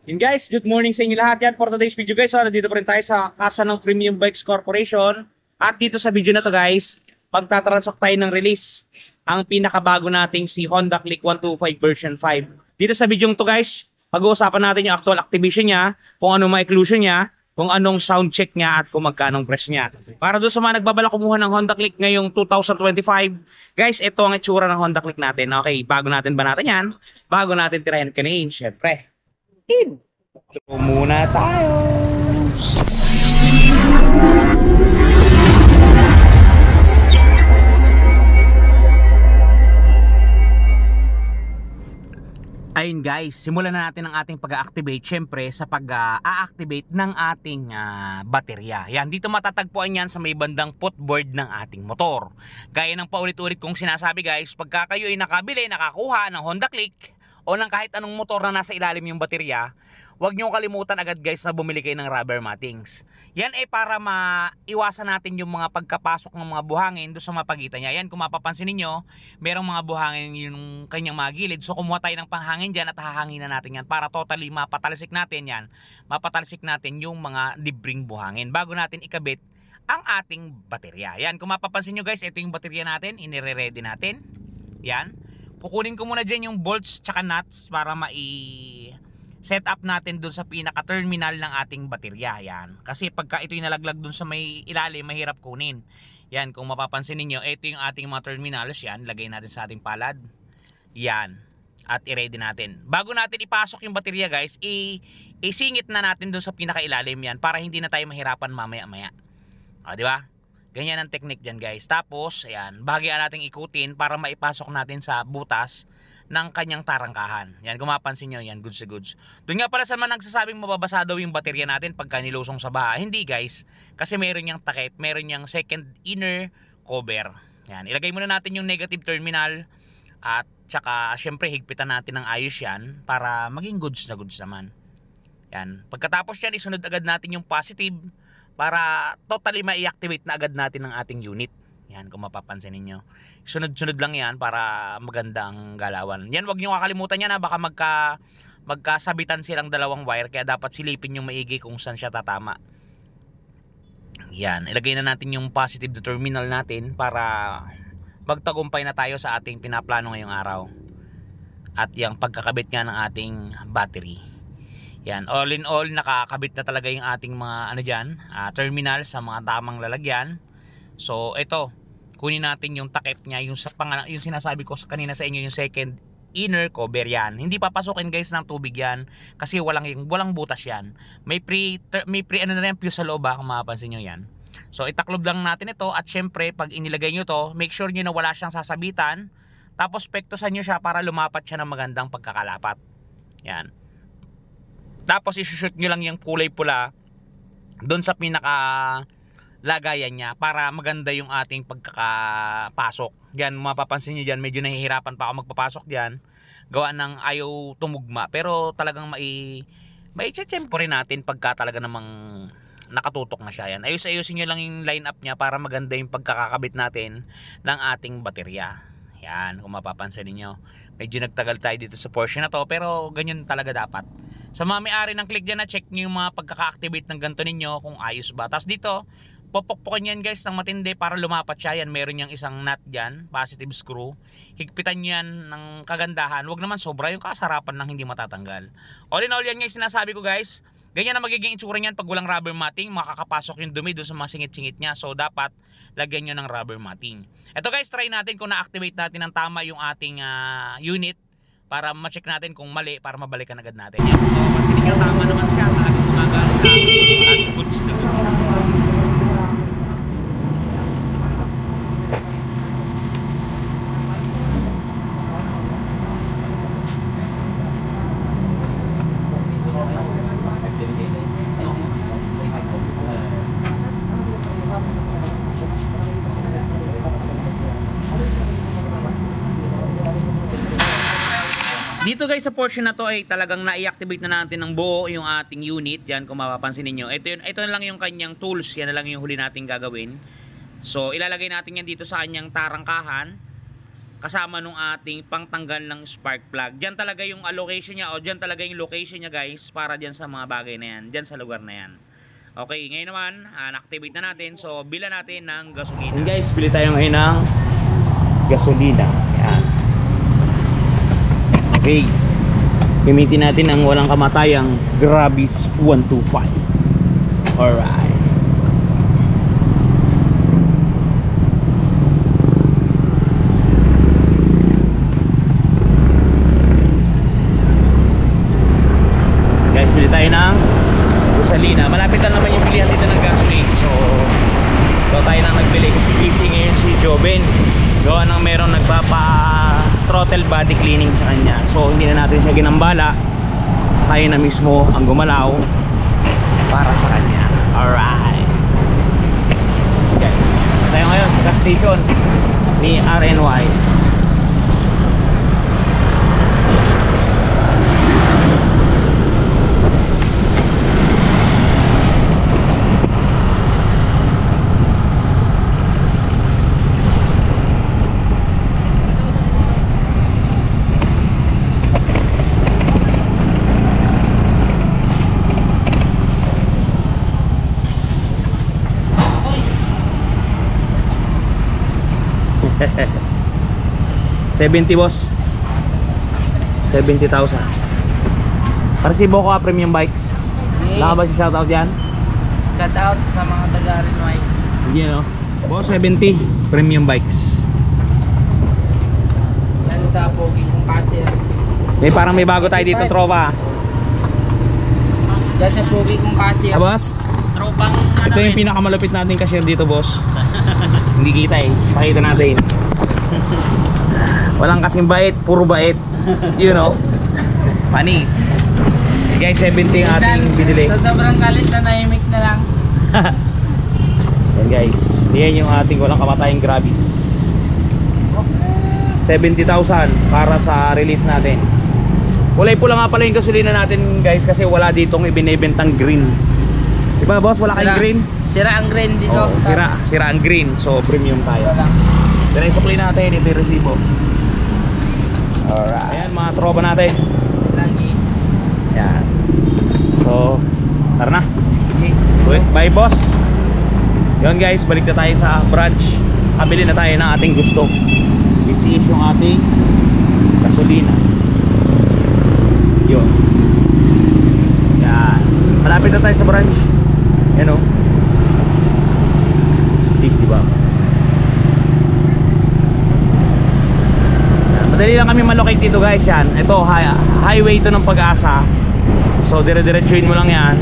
Yun guys, good morning sa inyo lahat yan. For today's video guys, nandito pa rin tayo sa kasa ng Premium Bikes Corporation. At dito sa video na to guys, pagtatransact tayo ng release ang pinakabago nating si Honda Click 125 version 5. Dito sa video to guys, pag-uusapan natin yung actual activation niya, kung anong ma-inclusion niya, kung anong sound check niya at kung magkanong price niya. Para doon sa mga nagbabala kumuha ng Honda Click ngayong 2025, guys, ito ang itsura ng Honda Click natin. Okay, bago natin ba natin yan? Bago natin tirahin kanina, syempre. Ito muna tayo. Ayun guys, simulan na natin ang ating pag-activate syempre sa pag-a-activate ng ating baterya. Yan, dito matatagpuan yan sa may bandang footboard ng ating motor. Gaya ng paulit-ulit kong sinasabi guys, pagka kayo ay nakabili, nakakuha ng Honda Click o ng kahit anong motor na nasa ilalim yung baterya, huwag nyo kalimutan agad guys na bumili kayo ng rubber mattings. Yan ay para maiwasan natin yung mga pagkapasok ng mga buhangin doon sa mapagitan niya. Yan, kung mapapansin niyo, merong mga buhangin yung kanyang mga gilid. So kumuha tayo ng panghangin dyan at hahanginan natin yan para totally mapatalsik natin yan. Mapatalsik natin yung mga libring buhangin bago natin ikabit ang ating baterya. Yan, kung mapapansin nyo guys, ito yung baterya natin, inire-ready natin. Yan. Kukunin ko muna dyan yung bolts tsaka nuts para set up natin dun sa pinaka-terminal ng ating baterya. Yan. Kasi pagka ito yung nalaglag dun sa may ilalim, mahirap kunin. Yan, kung mapapansin niyo, ito yung ating mga terminals. Yan, lagay natin sa ating palad. Yan. At i-ready natin. Bago natin ipasok yung baterya guys, isingit na natin dun sa pinaka-ilalim yan para hindi na tayo mahirapan mamaya-maya. O, di ba? Ganyan ang technique dyan guys. Tapos, ayan, bahagian natin ikutin para maipasok natin sa butas ng kanyang tarangkahan. Yan, kung mapansin nyo, yan, goods to goods. Doon nga pala sa mga nagsasabing mababasa daw yung baterya natin pagka nilusong sa baha. Hindi guys, kasi meron niyang takip, meron niyang second inner cover. Yan, ilagay muna natin yung negative terminal at tsaka syempre higpitan natin ng ayos yan para maging goods na goods naman. Yan, pagkatapos yan, isunod agad natin yung positive para totally ma-activate na agad natin ang ating unit. Yan, kung mapapansin niyo. Sunod-sunod lang yan para maganda ang galawan. Yan, wag niyo kakalimutan yan ha. Baka magkasabitan silang dalawang wire. Kaya dapat silipin yung maigi kung saan siya tatama. Yan, ilagay na natin yung positive terminal natin para magtagumpay na tayo sa ating pinaplano ngayong araw. At yung pagkakabit nga ng ating battery. Yan, all in all, nakakabit na talaga yung ating mga terminal sa mga tamang lalagyan. So, ito, kunin natin yung takip niya, yung sinasabi ko kanina sa inyo, yung second inner cover yan. Hindi papasukin guys ng tubig yan kasi walang butas yan. May pre na yan, fuse sa loob kung mapapansin nyo yan. So, itaklob lang natin ito at syempre, pag inilagay nyo to, make sure nyo na wala siyang sasabitan. Tapos, pektosan nyo siya para lumapat siya ng magandang pagkakalapat. Yan. Tapos isushoot nyo lang yung kulay pula doon sa pinaka lagayan niya para maganda yung ating pagkakapasok. Diyan mapapansin niyo diyan, medyo nahihirapan pa ako magpapasok diyan. Gawa ng ayaw tumugma, pero talagang mai-check-tempo rin natin pagka talaga namang nakatutok na siya. Yan. Ayusin niyo lang yung line up niya para maganda yung pagkakakabit natin ng ating baterya. Yan, kung mapapansin niyo. Medyo nagtagal tayo dito sa portion na to, pero ganyan talaga dapat. Sa mga may-ari ng Click dyan na check nyo yung mga pagkaka-activate ng ganito ninyo kung ayos ba. Tapos dito, popokpokin yan guys ng matindi para lumapat siya. Yan, meron yung isang nut dyan, positive screw. Higpitan nyo yan ng kagandahan. Huwag naman sobra yung kasarapan ng hindi matatanggal. All in all yan guys, sinasabi ko guys. Ganyan na magiging itsura niyan pag walang rubber matting. Makakapasok yung dumi doon sa mga singit-singit niya. So dapat lagyan nyo ng rubber matting. Ito guys, try natin kung na-activate natin ng tama yung ating unit. Para ma-check natin kung mali, para mabalikan agad natin. Yan. So, kasi niyo tama naman siya. Talagang gumagana siya. At goods na goods siya. Dito guys sa portion na to ay talagang na-i-activate na natin ng buo yung ating unit. Yan, kung mapapansin niyo. Ito na lang yung kanyang tools. Yan na lang yung huli nating gagawin. So ilalagay natin yan dito sa kanyang tarangkahan. kasama nung ating pangtanggal ng spark plug. Diyan talaga yung allocation niya o diyan talaga yung location niya guys para diyan sa mga bagay na yan, diyan sa lugar na yan. Okay, ngayon naman na-activate na natin. So bila natin ng gasolina. And guys, bili tayo ngayon ng gasolina. Yan. Okay. Gamitin natin ang walang kamatayang Grabis 125. Alright. Guys, bili tayo ng gasolina. Malapit lang naman yung bilihan dito ng gasoline. So tayo nang nagbili kasi busy ngayon si Joven. Gawa nang merong nagpapa-throttle body cleaning sa kanya. So hindi na natin siya ginambala. Tayo na mismo ang gumalaw para sa kanya. Alright. Guys, tayo ngayon sa gas station ni RNY. $70 boss, 70,000 para si Boca Premium Bikes. Wala ka ba si shoutout yan? Shoutout sa mga taga-RNY. Hindi no? Boss 70 Premium Bikes. Yan sa Pogi kong cashier. Parang may bago tayo dito tropa. Yan sa Pogi kong cashier. Boss? Tropang Ito yung pinakamalupit nating cashier dito boss. Hindi kita pakita natin. Walang kasing bait, puro bait. You know, panis. Guys, 70 yung ating binili. Sa sobrang galit na nahimik na lang. Yan guys, yan yung ating walang kamatayang Grabis. 70,000 para sa release natin. Kulay pula nga pala yung gasolina natin guys, kasi wala ditong ibinibentang green. Diba boss, wala kayong green? Sira ang green dito. Oo, sira ang green. So premium tayo. Wala. Then isukli natin, ito yung resibo. Alright. Ayan mga tropa natin. Lagi. Yan. So, tara na. Okay. Bye boss. Yun guys, balik na tayo sa branch. Kabili na tayo ng ating gusto. Which is yung ating gasolina. Yun. Yan. Malapit na tayo sa branch. Yan o. Steep diba? Madali lang kami malocate dito guys yan. Ito highway to ng Pag-asa. So dire-diretsuin mo lang yan.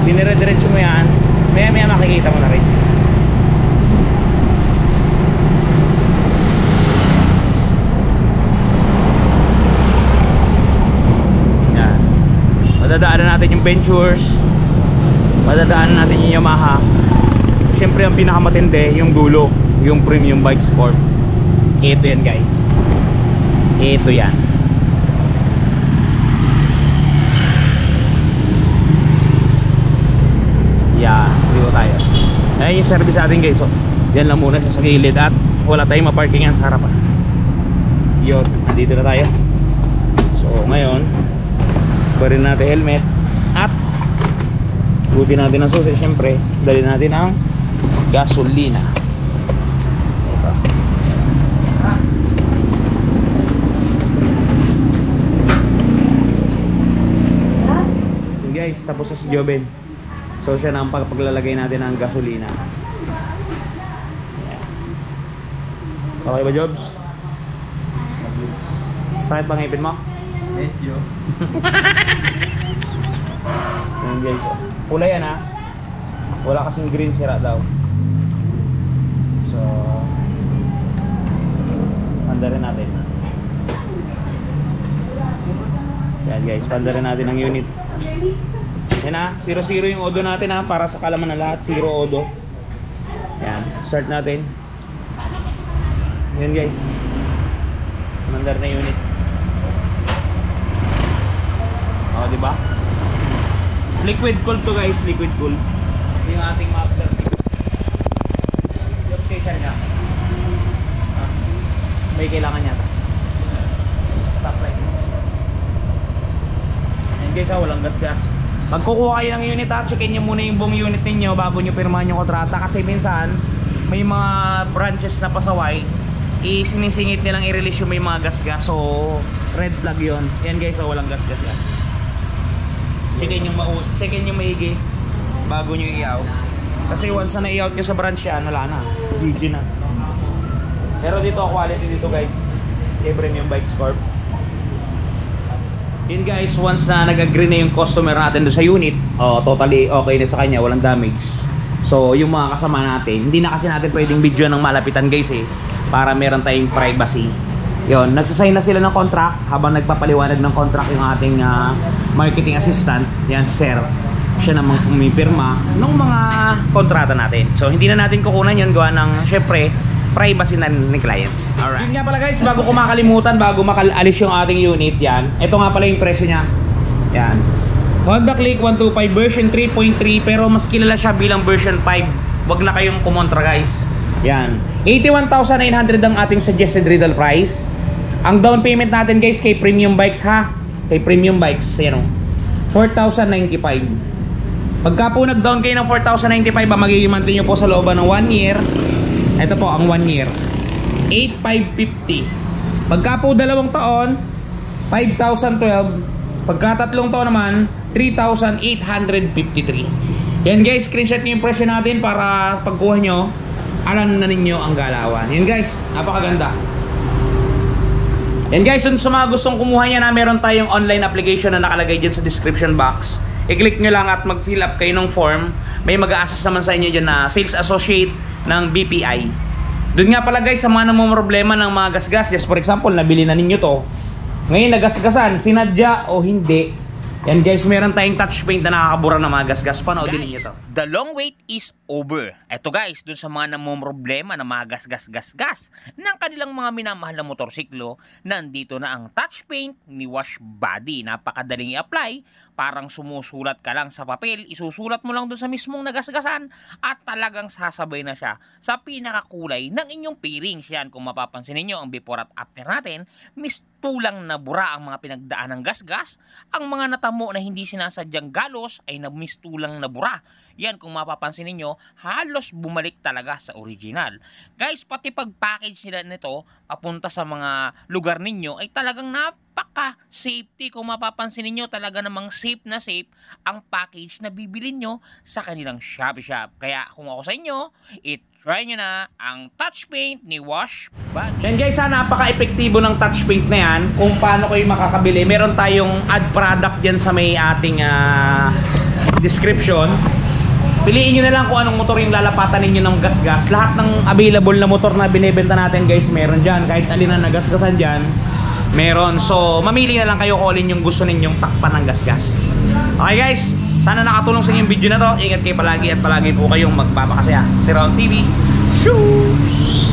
Dinire-diretso mo yan. Maya makikita mo na rin. Yan. Madadaanan natin yung Ventures. Madadaanan natin yung Yamaha. Siyempre ang pinakamatindi yung dulo, yung Premium Bike Sport. Ito yan guys. Ito yan. Yeah, dito tayo. Ayan yung service natin guys. So, yan lang muna siya sa gilid at wala tayong maparkingan sa harapan. Yun, nandito na tayo. So ngayon, barin natin helmet at buti natin ang susi. Siyempre, dali natin ang gasolina. Guys, tapos sa si Joven. So siya na ang paglalagay natin ng gasolina. Ayan. Okay ba Jobs? Sakit ba ngipin mo? Medyo. Ayan guys, oh. Pula yan ha. Wala kasing green, sira daw. So pandarin natin. Ayan guys, pandarin natin ang unit. Yan ha, 0-0 yung odo natin ha, para sa kalaman na lahat, 0 odo. Yan, start natin. Yan guys, mandar na unit. O, diba? Liquid cool to guys, liquid cool. Yung ating muffler. Yung station niya. May kailangan yata. Stoplight. Ayan guys, walang gas-gas. Magkukuha kayo ng unit ha, checkin nyo muna yung buong unit ninyo bago nyo pirmahan yung kontrata. Kasi minsan, may mga branches na pasaway, sinisingit nilang i-release yung may mga gas-gas. So, red flag yun. Yan guys, walang gas-gas yan. Checkin yung maigi bago nyo i-out. Kasi once na i-out nyo sa branch yan, wala na. GG na. Pero dito, quality dito guys. Premium Bikes Corp. Yun guys, once na nag-agree na yung customer natin doon sa unit, totally okay na sa kanya, walang damage. So yung mga kasama natin, hindi na kasi natin pwedeng video ng malapitan guys para meron tayong privacy. Yun, nagsasign na sila ng contract habang nagpapaliwanag ng contract yung ating marketing assistant, yan si Sir. Siya namang pumipirma ng mga kontrata natin. So hindi na natin kukunan yun, gawa ng syempre privacy na ni client. Alright. Yun nga pala guys, bago ko makalimutan, bago makaalis yung ating unit, yan. Ito nga pala yung presyo niya. Yan. Honda Click 125 version 3.3, pero mas kilala siya bilang version 5. Wag na kayong kumontra guys. Yan. 81,900 ang ating suggested retail price. Ang down payment natin guys kay Premium Bikes ha. Kay Premium Bikes, yan o. 4,095. Pagka po nag-down kayo ng 4,095, magiging monthly nyo po sa looban ng 1 year. Ito po ang 1 year 8,550. Pagka po 2 taon 5,012. Pagka 3 taon naman 3,853. Yan guys, screenshot nyo yung presyo natin para pagkuha nyo alam na ninyo ang galawan. Yan guys, napakaganda. Yan guys, sa mga gustong kumuha niya na meron tayong online application na nakalagay dyan sa description box. I-click nyo lang at mag-fill up kayo ng form. May mag-a-assist naman sa inyo dyan na sales associate ng BPI. Doon nga pala guys, sa mga namumroblema ng mga gasgas, just for example, nabili na ninyo to, ngayon nagasgasan, sinadya o hindi, yan guys, meron tayong touch paint na nakakabura ng mga gasgas. Panoodin ninyo to. The long wait is over. Eto guys, dun sa mga namumroblema na mga gas ng kanilang mga minamahal na motorsiklo, nandito na ang touch paint ni Wash Body. Napakadaling i-apply, parang sumusulat ka lang sa papel, isusulat mo lang dun sa mismong nagasgasan at talagang sasabay na siya sa pinakakulay ng inyong pairings. Yan, kung mapapansin niyo ang before at after natin, mistulang na bura ang mga pinagdaan ng gasgas. Ang mga natamo na hindi sinasadyang galos ay mistulang na bura. Yan, kung mapapansin niyo, halos bumalik talaga sa original. Guys, pati pag-package nila nito papunta sa mga lugar ninyo ay talagang napaka-safety. Kung mapapansin niyo, talaga namang safe na safe ang package na bibilin nyo sa kanilang Shopee Shop. Kaya kung ako sa inyo, try nyo na ang touch paint ni Wash Body. Yan guys, napaka-epektibo ng touch paint na yan. Kung paano kayo makakabili, meron tayong ad product dyan sa may ating description. Piliin nyo na lang kung anong motor yung lalapatan ninyo ng gasgas. Lahat ng available na motor na binibenta natin guys, meron dyan. Kahit alin na nagasgasan dyan, meron. So, mamili na lang kayo kung alin yung gusto ninyong takpan ng gasgas. Okay guys, sana nakatulong sa inyo yung video na to. Ingat kayo palagi at palagi po kayong magpapakasaya. Si Ron TV. Shoes!